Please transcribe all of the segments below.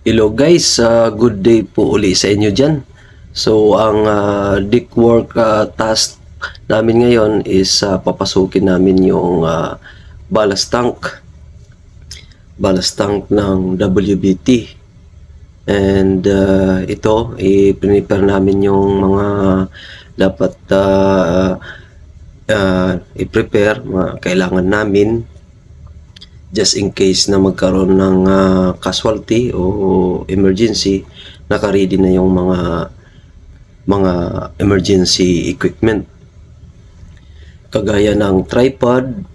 Hello guys, good day po uli sa inyo dyan. So ang deck work task namin ngayon is papasukin namin yung ballast tank ng WBT. And ito, i-prepare namin yung mga dapat i-prepare, kailangan namin just in case na magkaroon ng casualty o emergency. Naka-ready na yung mga emergency equipment kagaya ng tripod,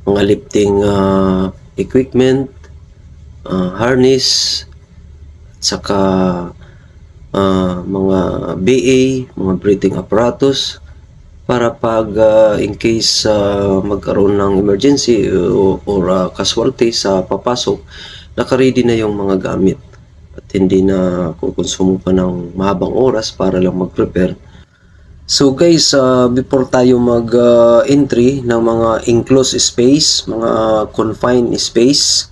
mga lifting equipment, harness, at saka mga BA, mga breathing apparatus, para pag in case magkaroon ng emergency or casualty sa papasok, naka-ready na yung mga gamit at hindi na kukonsumo pa ng mahabang oras para lang mag-prepare. So guys, before tayo mag-entry ng mga enclosed space, mga confined space,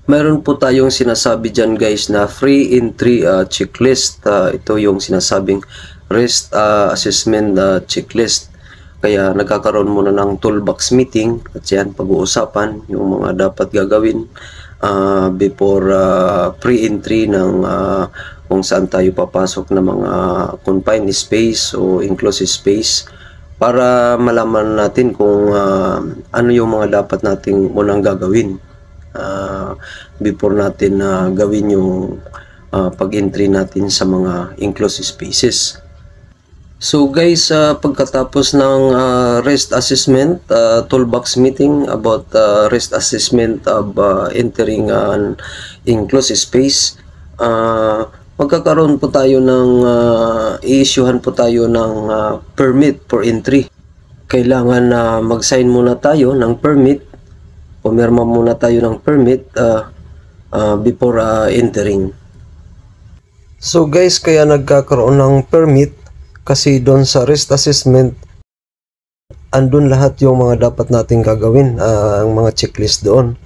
mayroon po tayong sinasabi dyan guys na free entry checklist. Ito yung sinasabing risk assessment checklist. Kaya nagkakaroon muna ng toolbox meeting at yan pag-uusapan yung mga dapat gagawin before pre-entry ng kung saan tayo papasok na mga confined space o enclosed space, para malaman natin kung ano yung mga dapat nating unang gagawin before natin gawin yung pag-entry natin sa mga enclosed spaces. So guys, pagkatapos ng risk assessment, toolbox meeting about risk assessment of entering an enclosed space, magkakaroon po tayo ng i-issuehan po tayo ng permit for entry. Kailangan mag-sign muna tayo ng permit, pumirma muna tayo ng permit before entering. So guys, kaya nagkakaroon ng permit kasi doon sa risk assessment andun lahat yung mga dapat nating gagawin, ang mga checklist doon.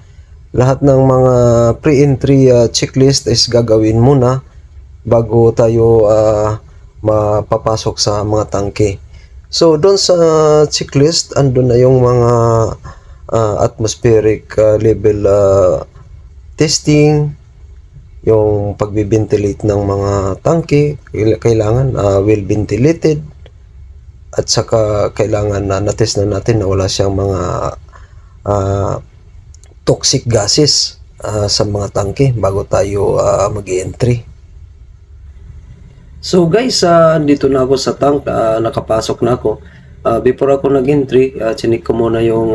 Lahat ng mga pre-entry checklist is gagawin muna bago tayo mapapasok sa mga tangke. So doon sa checklist andun na yung mga atmospheric level testing, yung pagbibentilate ng mga tangke, kailangan well ventilated, at saka kailangan na-test na natin na wala siyang mga toxic gases sa mga tangke bago tayo mag-entry. So guys, andito na ako sa tank, nakapasok na ako. Before ako nag-entry, chinik ko muna yung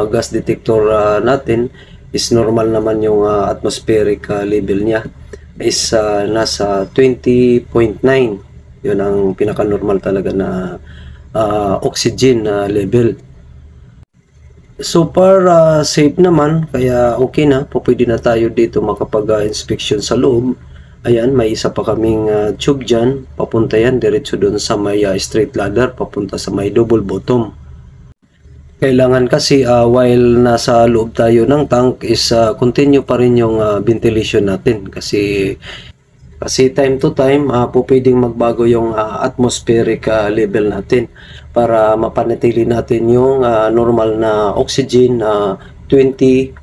gas detector natin. Is normal naman yung atmospheric level niya is nasa 20.9. Yun ang pinaka-normal talaga na oxygen level. So far safe naman, kaya okay na, pwede na tayo dito makapag-inspection sa loob. Ayan, may isa pa kaming tube dyan, papunta yan diretso doon sa may straight ladder, papunta sa may double bottom. Kailangan kasi while nasa loob tayo ng tank is continue pa rin yung ventilation natin, kasi time to time pwedeng magbago yung atmospheric level natin para mapanatili natin yung normal na oxygen 20.9.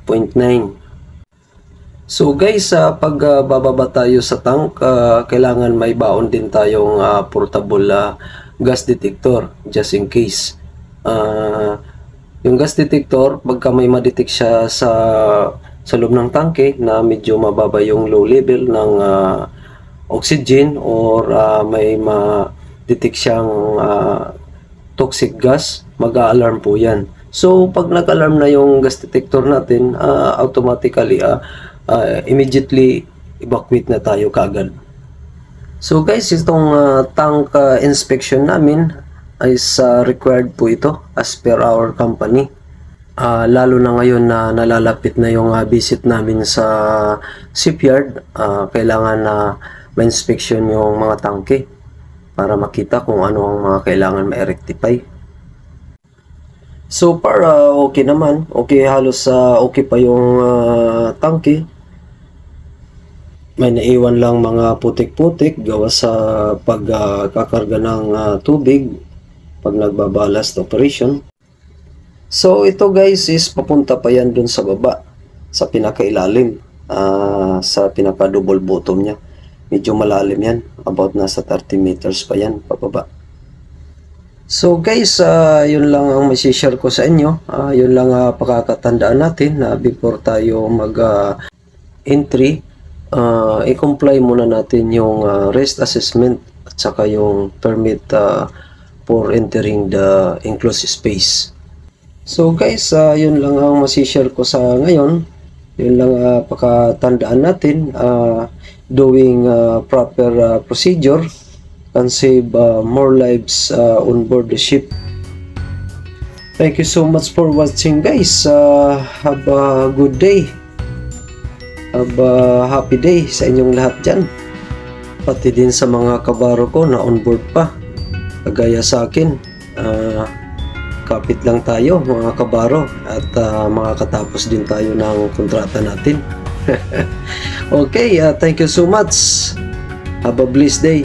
So guys, pag bababa tayo sa tank, kailangan may baon din tayong portable gas detector just in case. Yung gas detector, pagka may ma-detect siya sa loob ng tangke na medyo mababa yung low level ng oxygen, or may ma-detect siyang toxic gas, mag-a-alarm po yan. So pag nag-alarm na yung gas detector natin, automatically immediately evacuate na tayo kagad. So guys, itong tank inspection namin is required po ito as per our company. Lalo na ngayon na nalalapit na yung visit namin sa shipyard, kailangan na ma-inspection yung mga tangke para makita kung ano ang mga kailangan ma-rectify. So far okay naman, okay, halos okay pa yung tangke. may naiwan lang mga putik-putik gawa sa pagkakarga ng tubig pag nagbabalast operation. So ito guys is papunta pa yan dun sa baba, sa pinakailalim, sa pinaka double bottom niya. Medyo malalim yan, about nasa 30 meters pa yan pababa. So guys, yun lang ang may-share ko sa inyo. Yun lang pakakatandaan natin na before tayo mag-entry, i-comply muna natin yung rest assessment at saka yung permit for entering the enclosed space. So guys, yun lang ang may-share ko sa ngayon. Yun lang pakatandaan natin, doing proper procedure can save more lives on board the ship. Thank you so much for watching guys. Have a good day. Have a happy day sa inyong lahat dyan. Pati din sa mga kabaro ko na on board pa. Kagaya sa akin. Kapit lang tayo mga kabaro. At makakatapos din tayo ng kontrata natin. Okay, thank you so much. Have a blessed day.